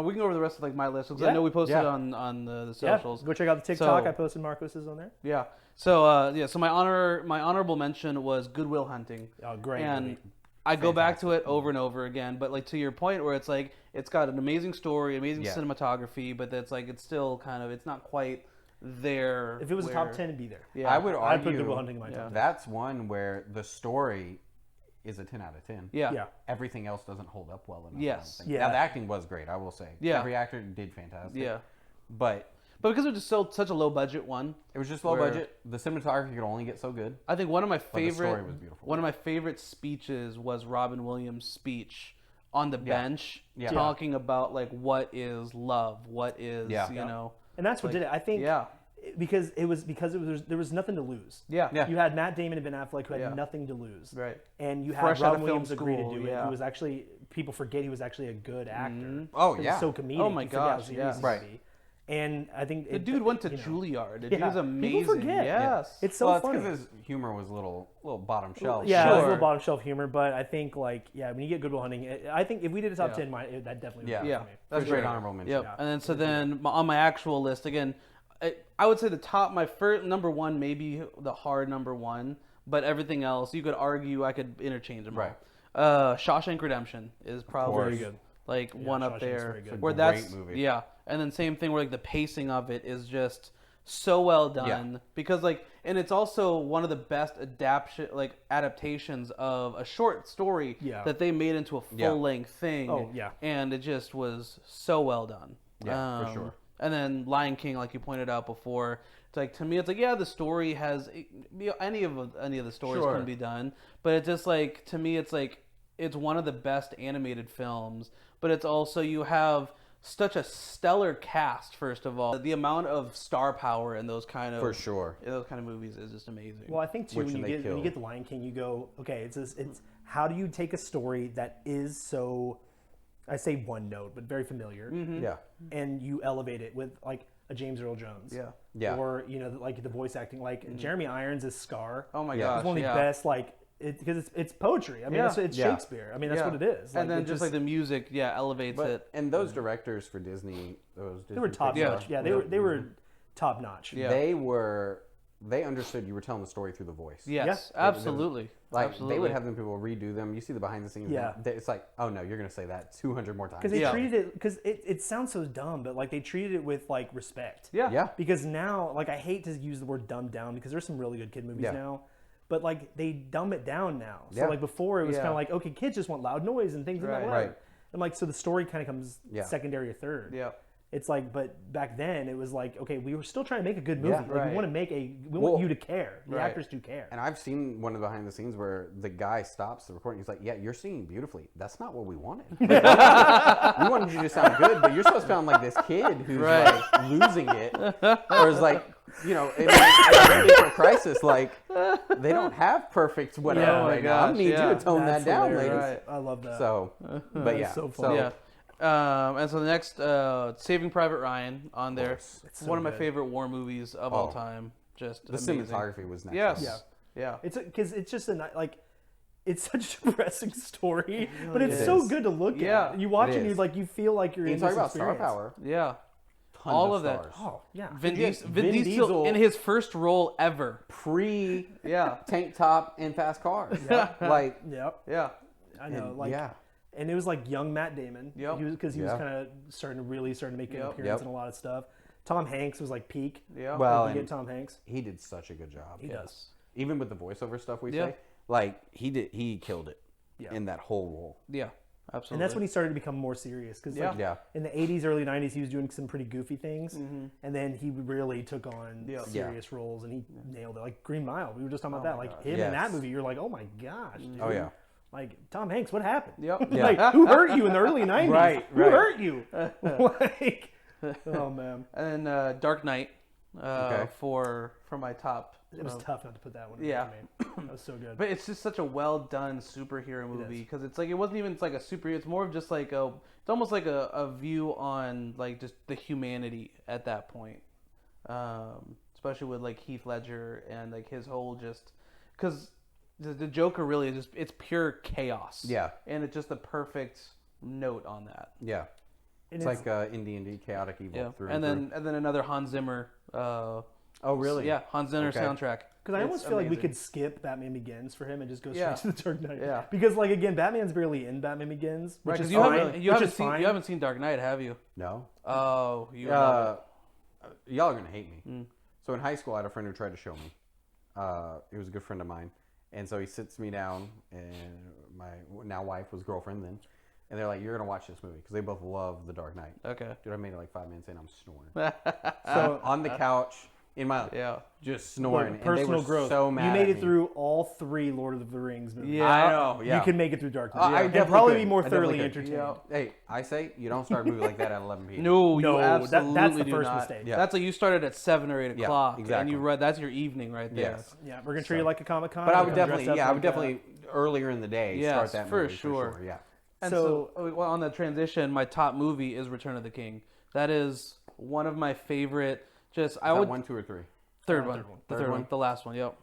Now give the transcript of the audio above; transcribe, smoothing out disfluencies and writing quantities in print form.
We can go over the rest of like my list because I know we posted on the socials. Go check out the TikTok. I posted Marcos's on there. Yeah. So so my honorable mention was Good Will Hunting. Oh, great and movie. I go back to it over and over again, but like to your point where it's like it's got an amazing story, amazing cinematography, but that's like it's still kind of it's not quite there. If it was a top 10, it'd be there. Yeah. I would argue I'd put Good Will Hunting in my top 10. That's one where the story is a 10 out of 10. Yeah. Everything else doesn't hold up well enough. Yes. Now, the acting was great, I will say. Yeah. Every actor did fantastic. Yeah. But because it was just such a low budget one. It was just low budget. The cinematography could only get so good. I think one of my favorite the story was beautiful. One of my favorite speeches was Robin Williams' speech on the bench talking about like what is love, what is you know. And that's what did it. I think because there was nothing to lose. Yeah. You had Matt Damon and Ben Affleck who had nothing to lose. Right. And you Fresh had out Robin of Williams film agree to school, do it. He was actually people forget he was actually a good actor. Oh He yeah. was so comedic. Oh my You forget how gosh, serious he Right. could be. And I think The dude went to Juilliard. The dude's amazing. People forget. Yes. It's so Well, funny. because his humor was a little bottom shelf. Yeah, it was a Sure. little bottom shelf humor, but I think when you get Good Will Hunting, I think if we did a top 10, that definitely would be for me. That's a great honorable mention. Yep. And then on my actual list again, I would say my first number one, maybe the hard number one, but everything else you could argue I could interchange them. Right. Shawshank Redemption is probably Very good. like one up Shawshank's there. very good. Where It's a that's great movie. yeah, and then same thing where like the pacing of it is just so well done because and it's also one of the best adaptations of a short story that they made into a full length thing. Oh, yeah. And it just was so well done. Yeah, for sure. And then Lion King, like you pointed out before, it's like to me, it's like the story has any of the stories can be done, but it's just like to me, it's like it's one of the best animated films, but it's also you have such a stellar cast. First of all, the amount of star power in those kind of those kind of movies is just amazing. Well, I think too when you get the Lion King, you go, okay, it's how do you take a story that is so, I say one note, but very familiar, and you elevate it with like a James Earl Jones, or like the voice acting, like Jeremy Irons is Scar. Oh my gosh, it's one of the best because it's poetry. I mean, it's Shakespeare. I mean, that's what it is. And then just like the music, elevates it. And those directors for Disney, they were top notch. Yeah, they were top notch. Yeah. They understood you were telling the story through the voice. Yes, absolutely. They would have them people redo them. You see the behind the scenes. Yeah. It's like, oh no, you're going to say that 200 more times. Because they treated it, because it sounds so dumb, but like they treated it with like respect. Yeah. Because now, like I hate to use the word dumbed down because there's some really good kid movies now, but like they dumb it down now. So like before it was kind of like, okay, kids just want loud noise and things like that. Right. And like, so the story kind of comes secondary or third. Yeah. It's like, but back then it was like, okay, we were still trying to make a good movie. Yeah, we want to we want you to care. The actors do care. And I've seen one of the behind the scenes where the guy stops the recording. He's like, yeah, you're singing beautifully. That's not what we wanted. We wanted you to sound good, but you're supposed to sound like this kid who's like losing it. Or is like, in a crisis, like they don't have perfect whatever right now. I need you to tone that down, ladies. Right. I love that. So, but yeah. So funny. And so the next, Saving Private Ryan on there. It's one of my favorite war movies of all time. Just the amazing. cinematography was next. Yes. Yeah. It's because it's just it's such a depressing story, but it's so good to look at. You watch it, and you feel like you're in this about experience. star power. Yeah. Tons all of of that. stars. Oh yeah. Vin Diesel in his first role ever. Pre tank top and fast cars. Like yeah. I know. And it was like young Matt Damon. Yep. Because he was kind of starting to make an appearance in a lot of stuff. Tom Hanks was like peak. Yeah. Well, you get Tom Hanks. He did such a good job. He does. Even with the voiceover stuff we say, like he killed it in that whole role. Yeah. Absolutely. And that's when he started to become more serious. Because in the 80s, early 90s, he was doing some pretty goofy things. And then he really took on serious roles and he nailed it. Like Green Mile. We were just talking about that. Like him in that movie, you're like, oh my gosh, dude. Oh yeah. Like, Tom Hanks, what happened? Yep. Like, who hurt you in the early 90s? Right. Who hurt you? Like, oh, man. And then Dark Knight for my top. It was tough not to put that one in. Yeah. That was so good. But it's just such a well done superhero movie because it's like it wasn't even like a superhero. It's more of just like it's almost like a view on like just the humanity at that point, especially with like Heath Ledger and like his whole just because the Joker really is just it's pure chaos. Yeah, and it's just the perfect note on that. Yeah. It's like indie, chaotic evil. Yeah, Through and then another Hans Zimmer. Oh, really? Yeah, Hans Zimmer soundtrack. Because I almost feel like we could skip Batman Begins for him and just go straight to the Dark Knight. Yeah. Because like again, Batman's barely in Batman Begins, which is you fine. you haven't seen Dark Knight, have you? No. Oh, y'all are gonna hate me. So in high school, I had a friend who tried to show me. He was a good friend of mine, and so he sits me down, and my now wife was girlfriend then, and they're like, "You're gonna watch this movie," because they both love The Dark Knight. Okay. Dude, I made it like 5 minutes in, I'm snoring. So on the couch in my just snoring. Look, personal and they were growth. So mad. You made at it through all 3 Lord of the Rings movies. Yeah, I know. Yeah, you can make it through Dark Knight. I'd probably could. be more I thoroughly definitely could. entertained. Hey, I say you don't start a movie like that at 11 p.m. No, you that's absolutely the first do not. mistake. Yeah. That's like you started at 7 or 8 o'clock, exactly. and you read. That's your evening right there. Yes. Yeah, we're gonna treat it like a Comic-Con. But I would definitely, earlier in the day start that for movie sure. Yeah. And so well, on that transition, my top movie is Return of the King. That is one of my favorite. I would 1, 2, or 3. third one, the third one, the last one. Yep.